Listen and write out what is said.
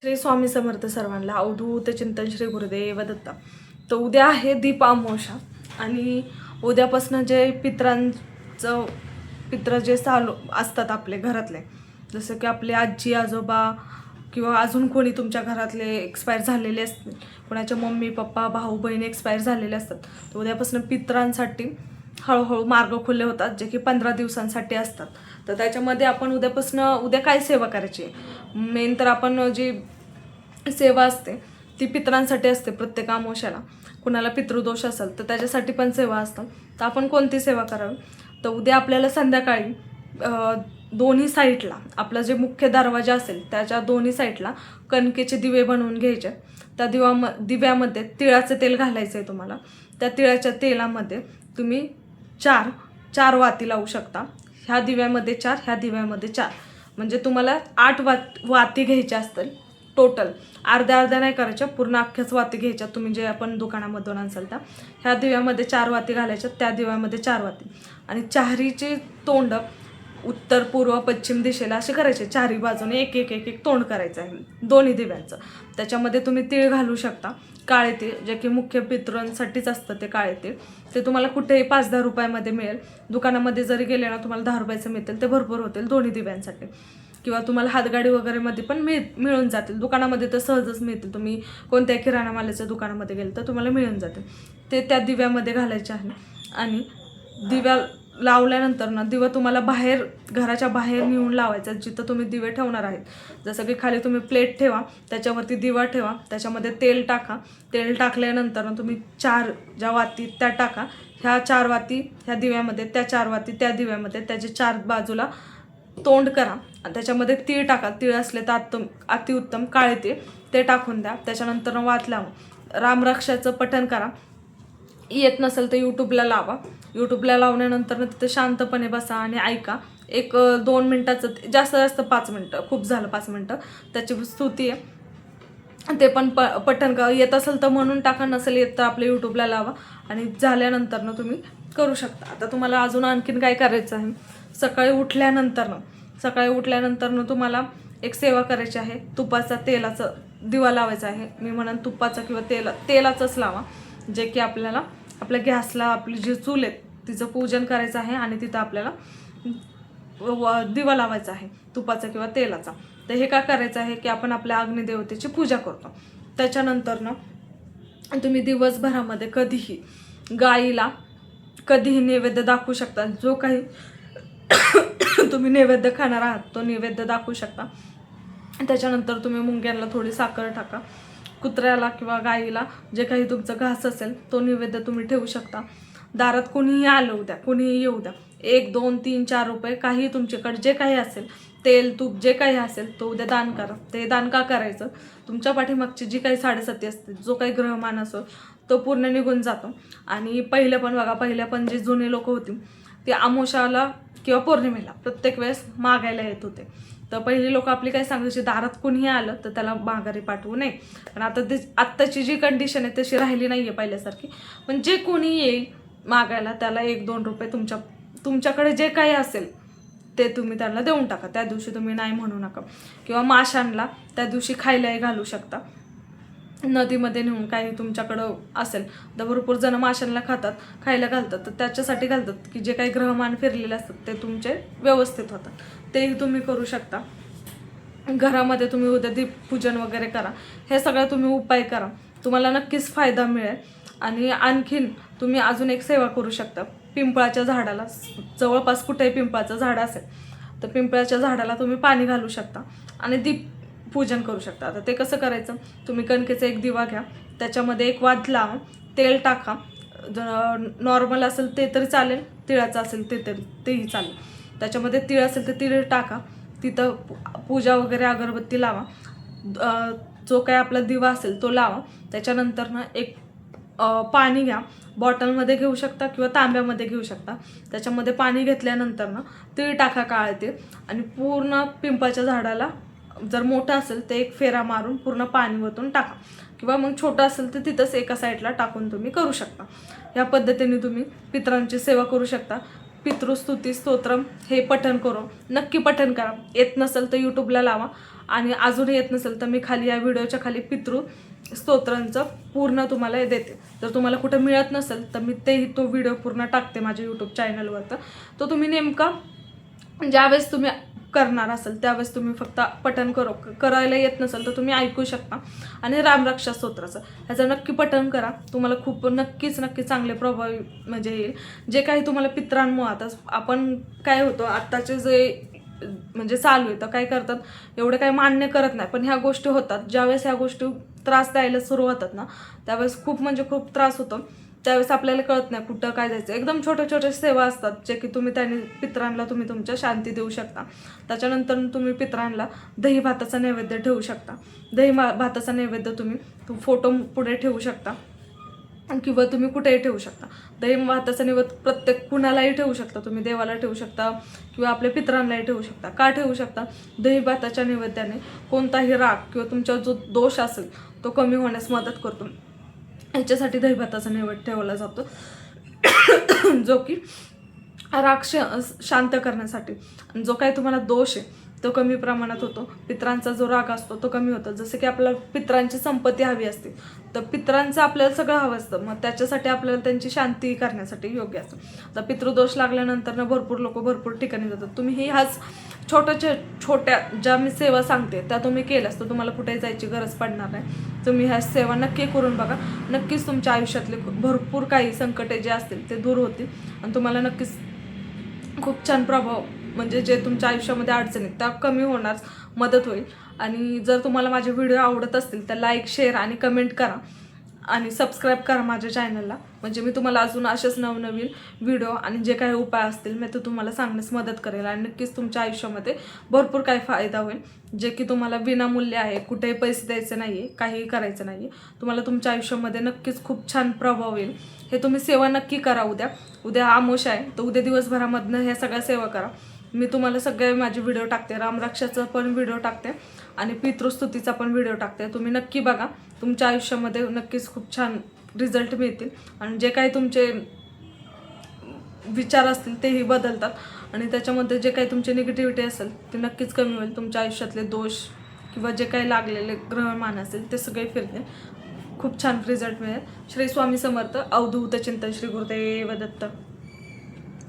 श्री स्वामी समर्थ सर्वांना अवधूत चिंतन श्री गुरुदेव दत्ता. तर उद्या आहे दीप अमावस्या आणि उद्यापासून जे पित्र जे चालू असतात आपले घरातले, जसं की आपले आजी आजोबा किंवा अजून कोणी तुमच्या घरातले एक्सपायर झालेले असतील, कोणाच्या मम्मी पप्पा भाऊ बहीण एक्सपायर झालेले असतात, तर उद्यापासून पित्रांसाठी हळूहळू मार्ग खुले होतात, जे की 15 दिवसांसाठी असतात. तर त्याच्यामध्ये आपण उद्या काय सेवा करायची आहे, मेन तर आपण जी सेवा असते ती पित्रांसाठी असते. प्रत्येक अमावस्याला कुणाला पितृदोष असेल तर त्याच्यासाठी पण सेवा असतात. तर आपण कोणती सेवा करावी, तर उद्या आपल्याला संध्याकाळी दोन्ही साईडला आपला जे मुख्य दरवाजा असेल त्याच्या दोन्ही साईडला कणकेचे दिवे बनवून घ्यायचे. त्या दिव्यामध्ये तिळाचं तेल घालायचं आहे तुम्हाला. त्या तिळाच्या तेलामध्ये तुम्ही चार वाती लावू शकता. ह्या दिव्यामध्ये 4, ह्या दिव्यामध्ये 4, म्हणजे तुम्हाला 8 वाती घ्यायच्या असतील टोटल. अर्ध्या नाही करायच्या, पूर्ण अख्ख्याच वाती घ्यायच्या तुम्ही जे आपण दुकानामधून आणसाल त्या. ह्या दिव्यामध्ये 4 वाती घालायच्या, त्या दिव्यामध्ये 4 वाती, आणि चारीचे तोंड उत्तर पूर्व पश्चिम दिशेला असे करायचे. चारी बाजूने एक एक एक एक तोंड करायचं आहे दोन्ही दिव्यांचं. त्याच्यामध्ये तुम्ही तीळ घालू शकता, काळे तीळ, जे की मुख्य पितरांसाठीच असतं. ते काळे तीळ ते तुम्हाला कुठेही 5-10 रुपयामध्ये मिळेल. दुकानामध्ये जरी गेले ना तुम्हाला 10 रुपयाचं मिळतील, ते भरपूर होतील दोन्ही दिव्यांसाठी. किंवा तुम्हाला हातगाडी वगैरेमध्ये पण मिळून जातील. दुकानामध्ये तर सहजच मिळतील. तुम्ही कोणत्याही किराणा मालाच्या दुकानामध्ये गेले तर तुम्हाला मिळून जातील. ते त्या दिव्यामध्ये घालायचे आहे. आणि दिव्या लावल्यानंतर ना दिवा तुम्हाला घराच्या बाहेर नेऊन लावायचा, जिथं तुम्ही दिवे ठेवणार आहेत. जसं की खाली तुम्ही प्लेट ठेवा, त्याच्यावरती दिवा ठेवा, त्याच्यामध्ये तेल टाका. तेल टाकल्यानंतर ना तुम्ही 4 ज्या वाती त्या टाका. ह्या 4 वाती ह्या दिव्यामध्ये, त्या 4 वाती त्या दिव्यामध्ये, त्याचे 4 बाजूला तोंड करा. त्याच्यामध्ये तीळ टाका. तीळ असले तर अतिउत्तम, काळे तीळ ते टाकून द्या. त्याच्यानंतर वात लावा. रामरक्षाचं पठण करा. येत नसेल तर यूट्यूबला लावा. यूट्यूबला लावल्यानंतर तिथे शांतपणे बसा आणि ऐका. 1-2 मिनटाचं, जास्त 5 मिनटं, खूप झालं 5 मिनटं. त्याची स्तुती आहे, ते पण पठण करा. येत असेल तर म्हणून टाका, नसेल येत तर आपल्या यूट्यूबला लावा. आणि झाल्यानंतर ना तुम्ही करू शकता. आता तुम्हाला अजून आणखीन काय करायचं आहे, सकाळी उठल्यानंतर तुम्हाला एक सेवा करायची आहे. तेलाचा दिवा लावायचा आहे. मी म्हणन तुपाचा किंवा तेलाचंच लावा, जे की आपल्याला आपल्या गॅसला आपली जी चूल आहे तिचं पूजन करायचं आहे. आणि तिथं आपल्याला दिवा लावायचा आहे तुपाचा किंवा तेलाचा. तर हे काय करायचं आहे की आपण आपल्या अग्निदेवतेची पूजा करतो. त्याच्यानंतर ना तुम्ही दिवसभरामध्ये गाईला कधीही नैवेद्य दाखवू शकता. जो काही तुम्ही नैवेद्य खाणार आहात तो नैवेद्य दाखवू शकता. त्याच्यानंतर तुम्ही मुंग्यांना थोडी साखर टाका. कुत्र्याला किंवा गाईला जे काही तुमचं घास असेल तो नैवेद्य तुम्ही ठेवू शकता. दारात कोणीही आलं उद्या, कोणीही येऊ द्या, 1, 2, 3, 4 रुपये काही तुमच्याकडे जे काही असेल, तेल तूप जे काही असेल तो उद्या दान करा. ते दान का करायचं, तुमच्या पाठीमागची जी काही साडेसाती असते, जो काही ग्रहमान असो तो पूर्ण निघून जातो. आणि पहिल्या पण जे जुने लोक होते ते अमावस्याला किंवा पौर्णिमेला प्रत्येक वेळेस मागायला येत होते. तर पहिली लोक आपली काय सांगायची, दारात कोणीही आलं तर त्याला माघारी पाठवू नये. पण आत्ताची जी कंडिशन आहे तशी राहिली नाही आहे पहिल्यासारखी. पण जे कोणी येईल मागायला त्याला 1-2 रुपये तुमच्याकडे जे काही असेल ते तुम्ही त्याला देऊन टाका. त्या दिवशी तुम्ही नाही म्हणू नका. किंवा माशांना त्या दिवशी खायलाही घालू शकता. नदीमध्ये नेऊन काही तुमच्याकडं असेल तर भरपूर जण माशांना खायला घालतात. तर त्याच्यासाठी घालतात की जे काही ग्रहमान फिरलेले असतात ते तुमचे व्यवस्थित होतात. तेही तुम्ही करू शकता. घरामध्ये तुम्ही उद्या दीपपूजन वगैरे करा. हे सगळं तुम्ही उपाय करा, तुम्हाला नक्कीच फायदा मिळेल. आणि आणखीन तुम्ही अजून एक सेवा करू शकता. पिंपळाच्या झाडाला, जवळपास कुठेही पिंपळाचं झाड असेल तर पिंपळाच्या झाडाला तुम्ही पाणी घालू शकता आणि दीप पूजन करू शकता. आता ते कसं करायचं, तुम्ही कणकेचा एक दिवा घ्या, त्याच्यामध्ये एक वात लावा, तेल टाका. नॉर्मल असेल ते तरी चालेल, तिळाचं असेल तेही चालेल. त्याच्यामध्ये तीळ असेल तर तीळ टाका. तिथं पूजा वगैरे अगरबत्ती लावा. जो काही आपला दिवा असेल तो लावा. त्याच्यानंतर ना एक पाणी घ्या. बॉटलमध्ये घेऊ शकता किंवा तांब्यामध्ये घेऊ शकता. त्याच्यामध्ये पाणी घेतल्यानंतर ना तीळ टाका, काळे तीळ, आणि पूर्ण पिंपळाच्या झाडाला, जर मोठं असेल तर एक फेरा मारून पूर्ण पाणी ओतून टाका. किंवा मग छोटं असेल तर तिथंच एका साईडला टाकून तुम्ही करू शकता. या पद्धतीने तुम्ही पितरांची सेवा करू शकता. पितृस्तुती स्तोत्रम हे पठण करू, नक्की पठण करा. येत नसेल तर यूट्यूबला लावा आणि अजून येत नसेल तर मी खाली या व्हिडिओच्या खाली पितृ स्तोत्रांचं पूर्ण तुम्हाला देते. जर तुम्हाला कुठं मिळत नसेल तर मी तो व्हिडिओ पूर्ण टाकते माझ्या यूट्यूब चॅनलवर. तो तुम्ही नेमका ज्यावेळेस तुम्ही करणार असेल त्यावेळेस तुम्ही फक्त पठण करायला येत नसेल तर तुम्ही ऐकू शकता. आणि रामरक्षा स्तोत्राचं ह्याचं नक्की पठण करा. तुम्हाला खूप नक्कीच चांगले प्रभाव म्हणजे येईल. जे काही तुम्हाला पितरांमुळे आता आपण काय होतं आत्ताचे जे म्हणजे चालू आहे तर काय करतात एवढं काही मान्य करत नाही, पण ह्या गोष्टी होतात. ज्यावेळेस ह्या गोष्टी त्रास द्यायला सुरू होतात ना त्यावेळेस खूप त्रास होतो. त्यावेळेस आपल्याला कळत नाही कुठं काय जायचं. एकदम छोट्या सेवा असतात जे की तुम्ही त्याने पितरांना तुम्ही तुमच्या शांती देऊ शकता. त्याच्यानंतर तुम्ही पितरांना दही भाताचा नैवेद्य ठेवू शकता. दही भाताचा नैवेद्य तुम्ही फोटो पुढे ठेवू शकता किंवा तुम्ही कुठेही ठेवू शकता. दही भाताचा नैवेद्य प्रत्येक कुणालाही ठेवू शकता. तुम्ही देवाला ठेवू शकता किंवा आपल्या पितरांनाही ठेवू शकता. का ठेवू शकता? दही भाताच्या नैवेद्याने कोणताही राग किंवा तुमचा जो दोष असेल तो कमी होण्यास मदत करतो. ह्याच्यासाठी दही भाताचा नैवेद्य ठेवला जातो जो की राग शांत करण्यासाठी. आणि जो काही तुम्हाला दोष आहे तो कमी प्रमाणात होतो. पितरांचा जो राग असतो तो कमी होतो. जसं की आपल्याला पितरांची संपत्ती हवी असते तर पितरांचं आपल्याला सगळं हवं असतं, मग त्याच्यासाठी आपल्याला त्यांची शांती करण्यासाठी योग्य असतं. तर पितृदोष लागल्यानंतर ना भरपूर लोक भरपूर ठिकाणी जातात. तुम्ही ह्याच छोट्या ज्या मी सेवा सांगते त्या तुम्ही केल्यास तर तुम्हाला कुठेही जायची गरज पडणार नाही. तुम्ही ह्या सेवा नक्की करून बघा. नक्कीच तुमच्या आयुष्यातले भरपूर काही संकटे जे असतील ते दूर होतील आणि तुम्हाला नक्कीच खूप छान प्रभाव म्हणजे जे तुमच्या आयुष्यामध्ये अडचणी त्या कमी होण्यास मदत होईल. आणि जर तुम्हाला माझे व्हिडिओ आवडत असतील तर लाईक, शेअर आणि कमेंट करा आणि सबस्क्राईब करा माझ्या चॅनलला. म्हणजे मी तुम्हाला अजून असेच नवनवीन व्हिडिओ आणि जे काही उपाय असतील मी ते तुम्हाला सांगण्यास मदत करेल. आणि नक्कीच तुमच्या आयुष्यामध्ये भरपूर काही फायदा होईल जे की तुम्हाला विनामूल्य आहे. कुठेही पैसे द्यायचे नाही आहे, काहीही करायचं नाही आहे. तुम्हाला तुमच्या आयुष्यामध्ये नक्कीच खूप छान प्रभाव येईल. हे तुम्ही सेवा नक्की करा. उद्या आमोश आहे तर उद्या दिवसभरामधनं ह्या सगळ्या सेवा करा. मी तुम्हाला सगळे माझे व्हिडिओ टाकते. रामरक्षाचं पण व्हिडिओ टाकते आणि पितृस्तुतीचा पण व्हिडिओ टाकते. तुम्ही नक्की बघा. तुमच्या आयुष्यामध्ये नक्कीच खूप छान रिझल्ट मिळतील आणि जे काही तुमचे विचार असतील तेही बदलतात आणि त्याच्यामध्ये जे काही तुमची निगेटिव्हिटी असेल ते नक्कीच कमी होईल. तुमच्या आयुष्यातले दोष किंवा जे काही लागलेले ग्रहमान असेल ते सगळे फिरतील. खूप छान रिझल्ट मिळेल. श्री स्वामी समर्थ. अवधूत चिंतन. श्री गुरुदेव दत्त.